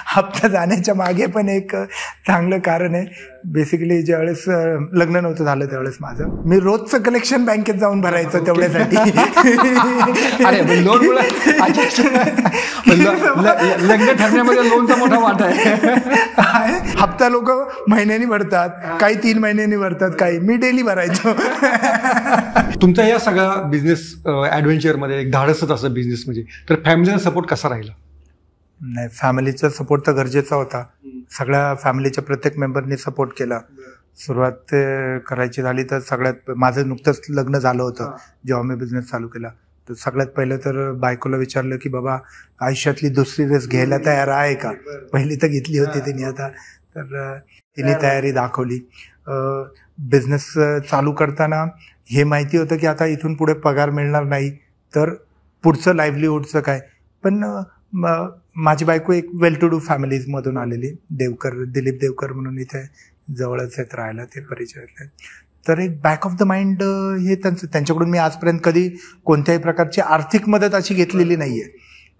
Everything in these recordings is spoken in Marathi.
हप्ता जाण्याच्या मागे पण एक चांगलं कारण आहे. बेसिकली ज्यावेळेस लग्न नव्हतं झालं त्यावेळेस माझं मी रोजचं कलेक्शन बँकेत जाऊन भरायचं तेवढ्यासाठी. लग्न ठरण्यामध्ये लोनचा मोठा वाटा आहे. हप्ता लोक महिन्यानी भरतात, काही 3 महिन्यांनी भरतात, काही मी डेली भरायचो. तुमचा या सगळ्या बिझनेस ॲडव्हेंचरमध्ये एक धाडसच असं बिझनेस म्हणजे, तर फॅमिलीचा सपोर्ट कसा राहिला? नाही, फॅमिलीचा सपोर्ट तर गरजेचा होता. सगळ्या फॅमिलीच्या प्रत्येक मेंबरनी सपोर्ट केला. सुरुवात करायची झाली तर सगळ्यात माझं नुकतंच लग्न झालं होतं जेव्हा मी बिझनेस चालू केला. तर सगळ्यात पहिलं तर बायकोला विचारलं की बाबा आयुष्यातली दुसरी रेस घ्यायला तयार आहे का? पहिली तर घेतली होती तिने, आता तर तिने तयारी दाखवली. बिझनेस चालू करताना हे माहिती होतं की आता इथून पुढे पगार मिळणार नाही, तर पुढचं लाईव्हलीहूडचं काय. पण माझी बायको एक वेल टू डू फॅमिलीजमधून आलेली, दिलीप देवकर म्हणून इथे जवळच आहेत राहायला, ते परिचयातले. तर एक बॅक ऑफ द माइंड हे त्यांच्याकडून मी आजपर्यंत कधी कोणत्याही प्रकारची आर्थिक मदत अशी घेतलेली नाही आहे.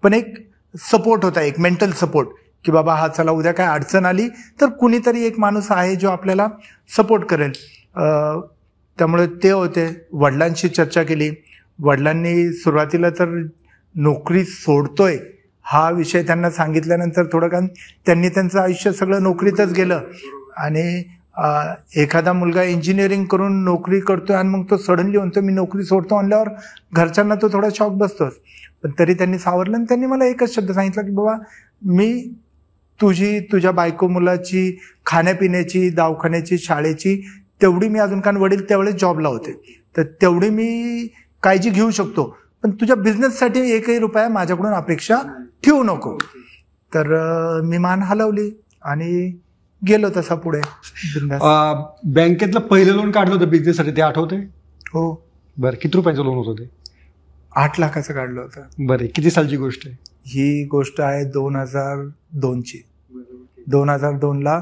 पण एक सपोर्ट होता, एक मेंटल सपोर्ट की बाबा हा चला उद्या काय अडचण आली तर कुणीतरी एक माणूस आहे जो आपल्याला सपोर्ट करेल. त्यामुळे ते होते. वडिलांशी चर्चा केली. वडिलांनी सुरुवातीला तर नोकरी सोडतोय हा विषय त्यांना सांगितल्यानंतर थोडं कारण त्यांनी त्यांचं आयुष्य सगळं नोकरीतच गेलं. आणि एखादा मुलगा इंजिनिअरिंग करून नोकरी करतोय आणि मग तो सडनली म्हणतो मी नोकरी सोडतो म्हणल्यावर घरच्यांना तो थोडा शॉक बसतोच. पण तरी त्यांनी सावरलं आणि त्यांनी मला एकच शब्द सांगितला की बाबा मी तुझ्या बायको मुलाची खाण्यापिण्याची, दवाखान्याची, शाळेची तेवढी मी अजून, कारण वडील त्यावेळेस जॉबला होते, तर तेवढी मी काळजी घेऊ शकतो, पण तुझ्या बिझनेससाठी 1ही रुपया माझ्याकडून अपेक्षा ठेवू नको. तर मी मान हलवली आणि गेलो तसा पुढे. बँकेतलं पहिलं लोन काढलं होतं बिझनेससाठी, ते आठवतंय? हो. बरं, किती रुपयाचं लोन होतं ते? 8 लाखाचं काढलं होतं. बरं, किती सालची गोष्ट आहे ही? गोष्ट आहे 2002ची. 2002ला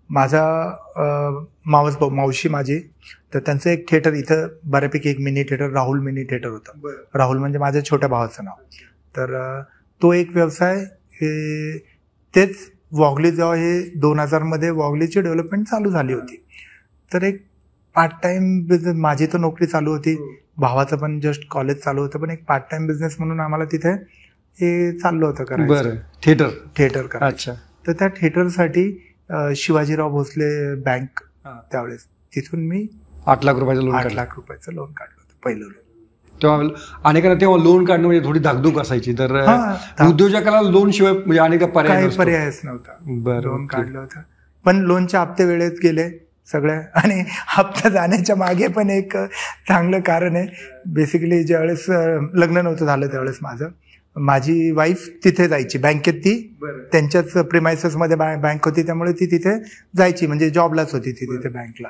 माझा मावशी माझी, तर त्यांचं एक थिएटर इथं बऱ्यापैकी एक mini theatre, Rahul mini theatre होतं. राहुल म्हणजे माझ्या छोट्या भावाचं नाव. तर तो एक व्यवसाय, तेच वॉगली जेव्हा हे 2000मध्ये वॉगलीची डेव्हलपमेंट चालू झाली होती, तर एक पार्ट टाइम बिझनेस, माझी तर नोकरी चालू होती, भावाचं पण जस्ट कॉलेज चालू होतं, पण एक पार्ट टाइम बिझनेस म्हणून आम्हाला तिथे हे चाललं होतं करायचं. थिएटर करायचं. अच्छा. तर त्या थिएटरसाठी शिवाजीराव भोसले बँक त्यावेळेस, तिथून मी 8 लाख रुपयाचं लोन 8 लाख रुपयाचं लोन काढलं होतं, पहिलं लोन. तेव्हा अनेकांना तेव्हा लोन काढणं म्हणजे थोडी धाकधूक असायची, तर उद्योजकाला लोन शिवाय म्हणजे अनेक पर्यायच नव्हता. लोन काढलं होतं, पण लोनचे हप्ते वेळेत गेले सगळ्या. आणि हप्ता जाण्याच्या मागे पण एक चांगलं कारण आहे. बेसिकली ज्यावेळेस लग्न नव्हतं झालं त्यावेळेस माझी वाईफ तिथे जायची बँकेत, ती त्यांच्याच प्रिमायसेसमध्ये बँक होती, त्यामुळे ती तिथे जायची, म्हणजे जॉबलाच होती ती तिथे बँकला.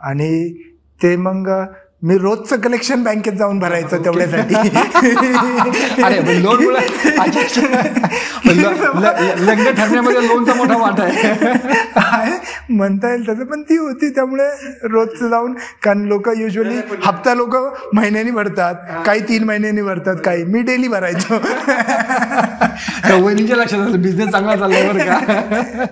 आणि ते मग मी रोजचं कलेक्शन बँकेत जाऊन भरायचं तेवढ्यासाठी. लग्न ठरण्यामध्ये लोनचा मोठा वाटा आहे म्हणता येईल तसं. पण ती होती त्यामुळे रोजचं जाऊन, कारण लोक युजली हप्ता लोक महिन्यानी भरतात, काही 3 महिन्यांनी भरतात, काही मी डेली भरायचो. वहिनीच्या लक्षात आलं बिझनेस चांगला चाललाय बरं का.